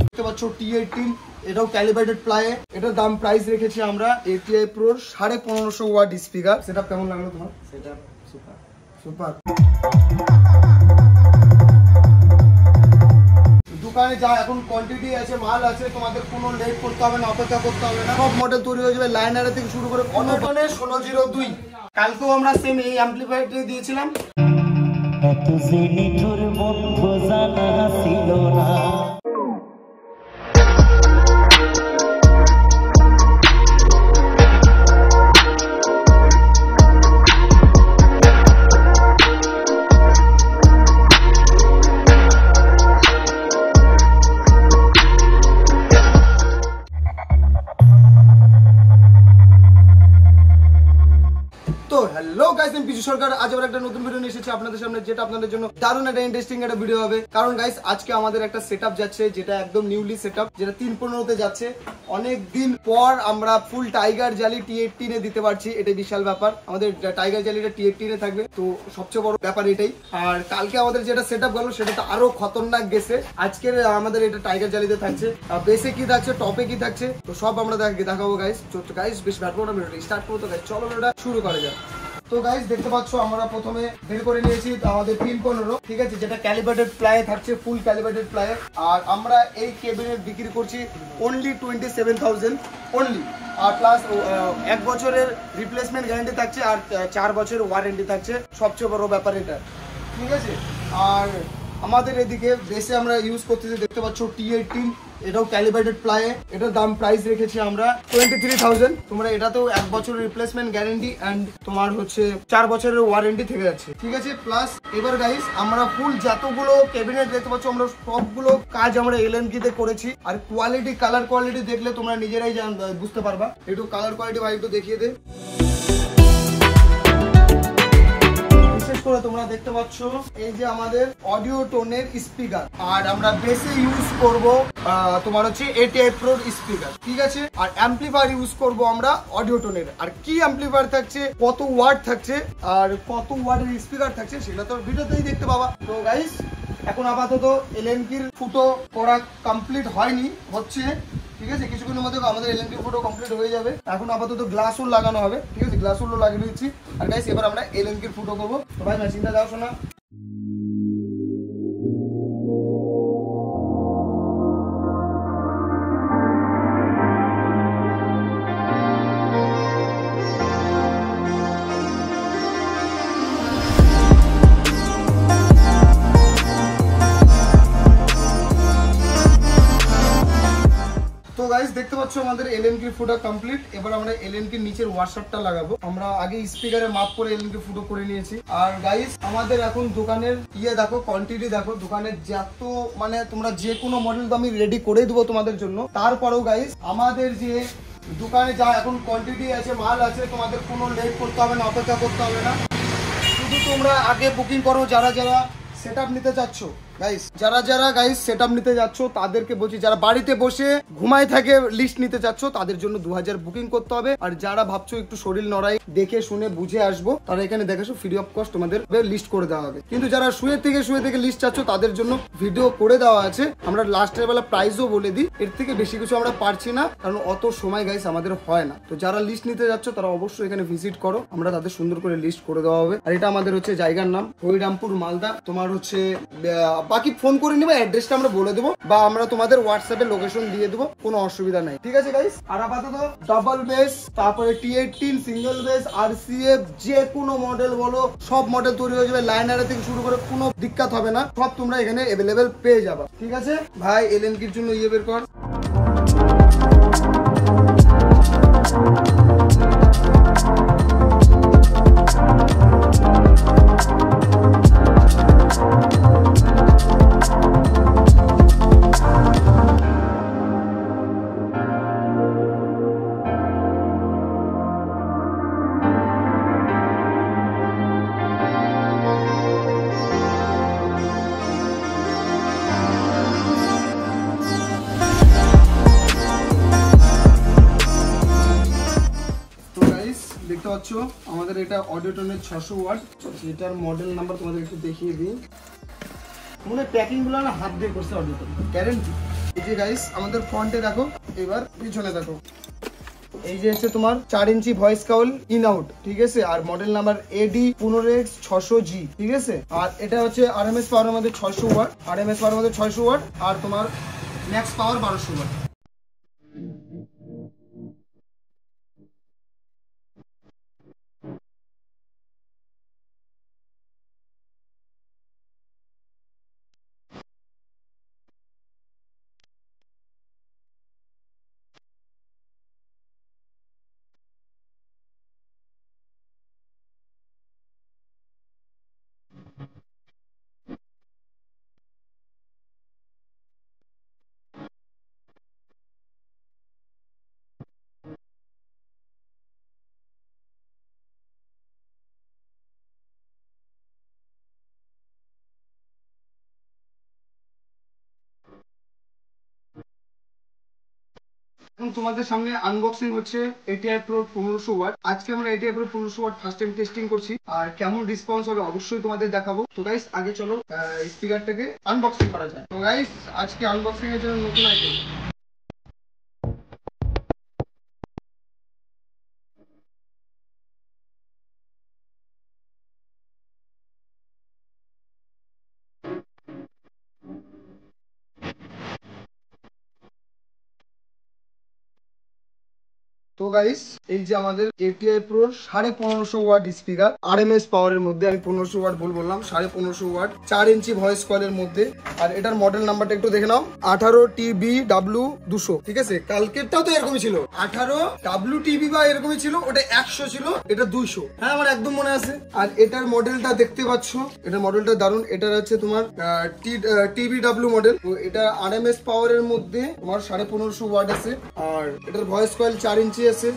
দেখতে পাচ্ছ T18, এটাও ক্যালিব্রেটেড প্লায়ে। এটার দাম প্রাইস রেখেছি আমরা ATI Pro 1550 watt speaker. Setup কেমন লাগলো তোমার? Setup super super. দোকানে যা এখন কোয়ান্টিটি আছে, মাল আছে, তোমাদের কোনো লেট করতে হবে না, অপেক্ষা করতে হবে না। সব মডেল তৈরি হয়ে যাবে লাইনারে থেকে শুরু করে অনটনে 1602। কালকেও আমরা সেম এই অ্যাম্পলিফায়ারটি দিয়েছিলাম। এত যে নিঠুর বন্ধু জানা ছিল না। তো হ্যালো গাইস, আমি পিছু সরকার। আজ আবার একটা নতুন ভিডিও নিয়ে এসেছি আপনাদের সামনে, যেটা আপনাদের জন্য দারুণ একটা ইন্টারেস্টিং একটা ভিডিও হবে। কারণ গাইস, আজকে আমাদের একটা সেটআপ যাচ্ছে, যেটা একদম নিউলি সেটআপ, যেটা 315 যাচ্ছে। অনেক দিন পর আমরা ফুল টাইগার জালি T18 এ দিতে পারছি, এটা বিশাল ব্যাপার। আমাদের টাইগার জালিটা T18 এ থাকবে, তো সবচেয়ে বড় ব্যাপার এটাই। আর কালকে আমাদের যেটা সেটআপ গেল, সেটা তো আরো খতরনাক গেছে। আজকের আমাদের এটা টাইগার জালিতে থাকছে। বেসে কি থাকছে, টপে কি থাকছে, তো সব আমরা দেখাবো গাইস। তো গাইস, বেশ ব্যাটবো না, ভিডিওটা স্টার্ট করবো। তো গাইস চলো ভিডিওটা শুরু করা যাক। তো গাইস, দেখতে পাচ্ছ আমরা প্রথমে বের করে নিয়েছি আমাদের 315, ঠিক আছে, যেটা ক্যালিব্রেটেড প্লায়ে থাকছে, ফুল ক্যালিব্রেটেড প্লায়ে। আর আমরা এই ক্যাবিনেট বিক্রি করছি অনলি 27,000 অনলি। আর প্লাস 1 বছরের রিপ্লেসমেন্ট গ্যারান্টি থাকছে, আর 4 বছরের ওয়ারেন্টি থাকছে। সবচেয়ে বড় ব্যাপার এটা, ঠিক আছে। আর আমাদের এদিকে বেসে আমরা ইউজ করতেছি, দেখতে পাচ্ছ T18, এটাও ক্যালিব্রেটেড প্লায়ে। এটার দাম প্রাইস রেখেছি আমরা 23,000। তোমরা এটাতেও 1 বছরের রিপ্লেসমেন্ট গ্যারান্টি এন্ড তোমার হচ্ছে 4 বছরের ওয়ারেন্টি থেকে যাচ্ছে, ঠিক আছে। প্লাস এবার গাইস, আমরা ফুল যতগুলো ক্যাবিনেট দেখতে পাচ্ছ, আমরা সবগুলো কাজ আমরা LNK তে করেছি। আর কোয়ালিটি, কালার কোয়ালিটি দেখলে তোমরা নিজেরাই বুঝতে পারবা। একটু কালার কোয়ালিটি ভাই একটু দেখিয়ে দে। বিশেষ করে তোমরা দেখতে পাচ্ছ এই যে আমাদের অডিও টোনের স্পিকার। আর আমরা বেসে ইউজ করব তোমার হচ্ছে ATI Pro স্পিকার, ঠিক আছে। আর অ্যাম্পলিফায়ার ইউজ করব আমরা অডিও টোনের। আর কি অ্যাম্পলিফায়ার থাকছে, কত ওয়াট থাকছে, আর কত ওয়াটের স্পিকার থাকছে, সেটা তো ভিডিওতেই দেখতে পাবা। তো গাইস, এখন আপাতত LNK ফুটো করা কমপ্লিট হয়নি, হচ্ছে, ঠিক আছে। কিছুক্ষণের মধ্যে আমাদের LNK ফুটো কমপ্লিট হয়ে যাবে। এখন আপাতত গ্লাস উল লাগানো হবে, ঠিক আছে। গ্লাস উল লাগিয়ে দিচ্ছি। আর গাইস, এবার আমরা LNK ফুটো করবো। তো ভাই মেশিনটা যাও শোনা। তো গাইস, দেখতে পাচ্ছ আমাদের LNK ফুটো কমপ্লিট। এবার আমরা LNK নিচের ওয়াশারটা লাগাবো। আমরা আগে স্পিকারে মাপ করে LNK ফুটো করে নিয়েছি। আর গাইস, আমাদের এখন দোকানের দেখো, কোয়ান্টিটি দেখো, দোকানের যত মানে তোমরা যে কোনো মডেল তো আমি রেডি করে দেবো তোমাদের জন্য। তারপরেও গাইস, আমাদের যে দোকানে যা এখন কোয়ান্টিটি আছে, মাল আছে, তোমাদের কোনো লেট করতে হবে না, অপেক্ষা করতে হবে না। শুধু তোমরা আগে বুকিং করো, যারা যারা সেটআপ নিতে চাচ্ছ গাইস, যারা গাইস সেটআপ নিতে যাচ্ছ, তাদেরকে বলছি, যারা বাড়িতে বসে ঘুমায় থাকে লিস্ট নিতে চাচ্ছ, তাদের জন্য 2000 বুকিং করতে হবে। আর যারা ভাবছো একটু শরীর নড়াই, দেখে শুনে বুঝে আসবো, তারা এখানে দেখেছো ফ্রি অফ কস্ট তোমাদের লিস্ট করে দেওয়া হবে। কিন্তু যারা শুয়ে থেকে লিস্ট চাচ্ছ, তাদের জন্য ভিডিও করে দেওয়া আছে। আমরা লাস্টের বেলা প্রাইসও বলে দিই, এর থেকে বেশি কিছু আমরা পারছি না, কারণ অত সময় গাইস আমাদের হয় না। তো যারা লিস্ট নিতে যাচ্ছ, তারা অবশ্যই এখানে ভিজিট করো, আমরা তাদের সুন্দর করে লিস্ট করে দেওয়া হবে। আর এটা আমাদের হচ্ছে জায়গার নাম হরিরামপুর, মালদা। তোমার হচ্ছে বাকি ফোন করে নিবে, অ্যাড্রেসটা আমরা বলে দেবো, বা আমরা তোমাদের হোয়াটসঅ্যাপে লোকেশন দিয়ে দেবো, কোনো অসুবিধা নাই, ঠিক আছে গাইস। আর আপাতত ডাবল বেস, তারপরে T18, সিঙ্গেল বেস, RCF, যে কোনো মডেল বলো, সব মডেল তৈরি হয়ে যাবে লাইনারে থেকে শুরু করে, কোনো দিক্কত হবে না। সব তোমরা এখানে অ্যাভেলেবেল পেয়ে যাবা, ঠিক আছে ভাই। LNK এর জন্য বের কর। দেখতে পাচ্ছ আমাদের এটা অডিও টোনের 600 ওয়াট। এটার মডেল নাম্বার তোমাদের একটু দেখিয়ে দিই। মনে প্যাকিং গুলো না হাত দিয়ে করছে অডিও গ্যারেন্টি। এই যে গাইস আমাদের ফ্রন্টে দেখো, এবার পিছনে দেখো। এই যে হচ্ছে তোমার 4 inch voice cowl in out, ঠিক আছে। আর মডেল নাম্বার AD 15X600G, ঠিক আছে। আর এটা হচ্ছে RMS পাওয়ারের মধ্যে 600 ওয়াট, RMS পাওয়ারের মধ্যে 600 ওয়াট, আর তোমার ম্যাক্স পাওয়ার 1200 ওয়াট। এখন তোমাদের সামনে আনবক্সিং হচ্ছে ATI Pro 1500 ওয়াট। আজকে আমরা ATI Pro 1500 watt first time testing করছি, আর কেমন রেসপন্স হবে অবশ্যই তোমাদের দেখাবো। তো গাইস আগে চলো স্পিকারটাকে আনবক্সিং করা যায়। তো গাইস আজকে আনবক্সিং এর জন্য নতুন আইটেম। তো গাইস এই যে আমাদের ATI Pro 1550 watt speaker, RMS পাওয়ারের মধ্যে, আমি 1500 ওয়াট বললাম, 1550 ওয়াট, 4 ইঞ্চি ভয়েস কয়েলের মধ্যে। আর এটার মডেল নাম্বারটা একটু দেখে নাও, 18TBW200, ঠিক আছে। কালকেরটাও তো এরকমই ছিল, 18WTB বা এরকমই ছিল, ওটা 100 ছিল, এটা 200। হ্যাঁ আমার একদম মনে আছে। আর এটার মডেলটা দেখতে পাচ্ছ, এটার মডেলটা দারুন। এটা হচ্ছে তোমার TBW মডেল। তো এটা RMS পাওয়ারের মধ্যে তোমার 1550 ওয়াট আছে, আর এটার ভয়েস কয়েল 4 ইঞ্চি আছে।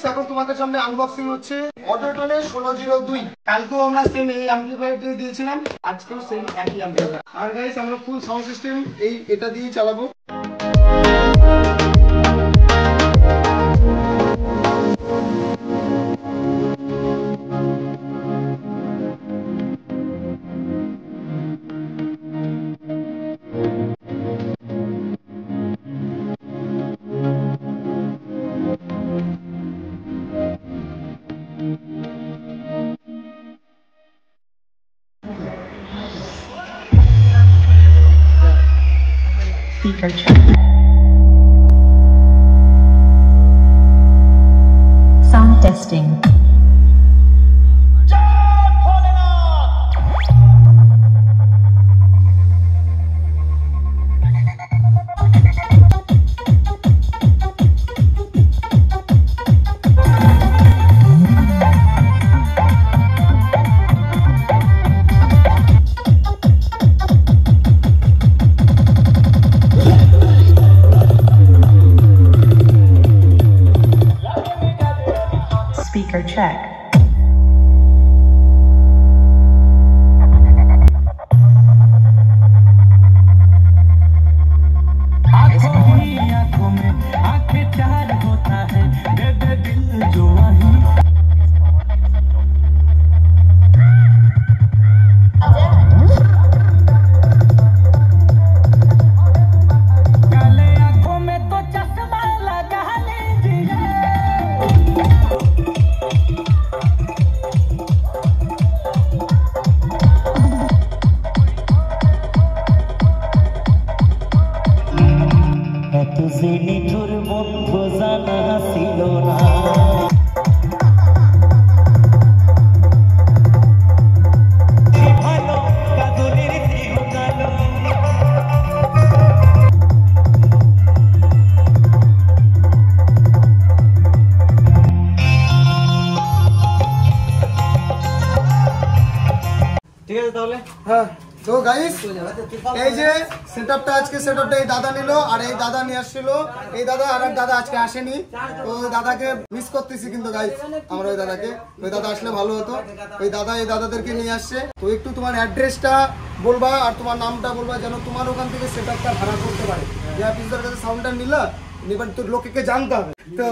এখন তোমাদের সামনে আনবক্সিং হচ্ছে অটোটনের 1602। কালকেও আমরা সেম এই অ্যাম্পলিফায়ারটি দিয়েছিলাম, আজকেও সেম একই অ্যাম্পলিফায়ার। আর গাইস আমরা ফুল সাউন্ড সিস্টেম এটা দিয়ে চালাবো। Speaker check. Sound testing. track. आंखों में आंखें चार होता है, दे दे दिल जो वही। काले आंखों में तो चश्मा लगा लीजिए। এত যে নিঠুর বন্ধু জানা ছিল না। ভালো কাদরের দেহ কালো। ঠিক আছে তাহলে। হ্যাঁ তো গাইস এই যে সেটআপটা আজকে সেটআপটা এই দাদা নিল আর এই দাদা নিয়ে আসছিল। এই দাদা আর এক দাদা আজকে আসেনি, তো ওই দাদাকে মিস করতেছি কিন্তু গাইস আমরা ওই দাদাকে। ওই দাদা আসলে ভালো হতো। ওই দাদা এই দাদাদেরকে নিয়ে আসছে। তো একটু তোমার অ্যাড্রেসটা বলবা আর তোমার নামটা বলবা যেন তোমার ওখান থেকে সেটআপটা ভাড়া করতে পারে। যে অফিসের কাছে সাউন্ডটা নিলা এবার তো লোককে জানতে হবে, তো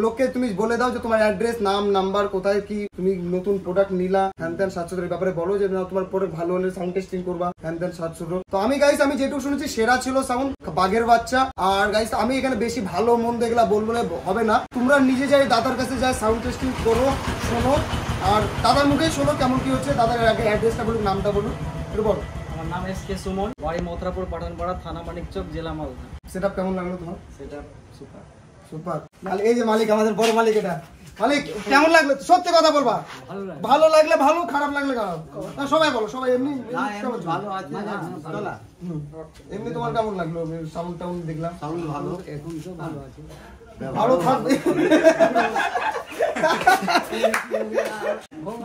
লোককে তুমি বলে দাও যে তোমার অ্যাড্রেস নাম নাম্বার কোথায় কি তুমি নতুন প্রোডাক্ট নিলা হ্যান ত্যান 700 এর ব্যাপারে বলো যে না তোমার প্রোডাক্ট ভালো হলে সাউন্ড টেস্টিং করবা হ্যান ত্যান 700। তো আমি গাইস আমি যেটুকু শুনেছি সেরা ছিল সাউন্ড বাঘের বাচ্চা। আর গাইস আমি এখানে বেশি ভালো মন্দ এগুলা বলবো হবে না, তোমরা নিজে যাই দাদার কাছে যাই সাউন্ড টেস্টিং করো শোনো আর দাদার মুখেই শোনো কেমন কি হচ্ছে। দাদার আগে অ্যাড্রেসটা বলুন নামটা বলুন একটু বলো। আমার নাম এসকে সুমন, বাড়ি মথুরাপুর পাঠানপাড়া, থানা মানিকচক, জেলা মালদা। সেটআপ কেমন লাগলো তোমার? সেটা সুপার সুপার। এই যে মালিক আমাদের বড় মালিক, এটা মালিক কেমন লাগলো সত্যি কথা বলবা। ভালো লাগলে ভালো, খারাপ লাগলে খারাপ, না সবাই বলো সবাই। এমনি ভালো আছে না। এমনি তোমার কেমন লাগলো? সাউন্ড টাউন দেখলাম সাউন্ড ভালো, এখন তো ভালো আছে, ভালো থাকবে।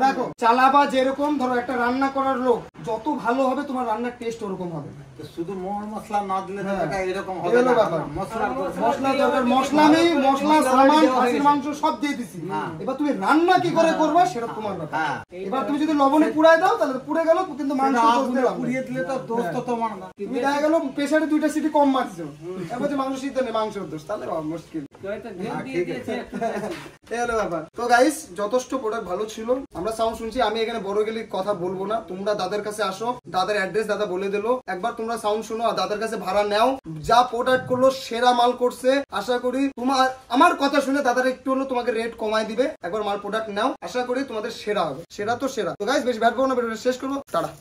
দেখো চালাবা যেরকম, ধরো একটা রান্না করার লোক যত ভালো হবে তোমার রান্নার টেস্ট ওরকম হবে। শুধু মশলা না দিলে তো এটা এরকম হবে এগুলো না। ব্যাপার। মশলা মশলা দরকার, মশলা নেই, মশলা সামান খাসির মাংস সব দিয়ে দিছি। এবার তুমি রান্না কি করে করবা সেটা তোমার ব্যাপার। হ্যাঁ। এবার তুমি যদি লবণে পুড়ায় দাও তাহলে পুড়ে গেল, কিন্তু মাংস পুড়িয়ে দিলে তো দোষ তো তোমার না। তুমি দেখা গেল প্রেসারে 2টা সিটি কম মারছো, এবার যে মাংস সিদ্ধ নেই মাংসের দোষ, তাহলে মুশকিল। এই হলো ব্যাপার। তো গাইস যথেষ্ট প্রোডাক্ট ভালো ছিল, আমরা সাউন্ড শুনছি। আমি এখানে বড় গেলে কথা বলবো না, তোমরা দাদার কাছে আসো, দাদার অ্যাড্রেস দাদা বলে দিলো, একবার তোমরা সাউন্ড শোনো আর দাদার কাছে ভাড়া নাও। যা প্রোডাক্ট করলো সেরা মাল করছে, আশা করি তোমার আমার কথা শুনে দাদার একটু হলো তোমাকে রেট কমায় দিবে। একবার মাল প্রোডাক্ট নাও, আশা করি তোমাদের সেরা হবে, সেরা তো সেরা। তো গাইস বেশি ব্যাড করবো না, ভিডিওটা শেষ করবো, টাটা।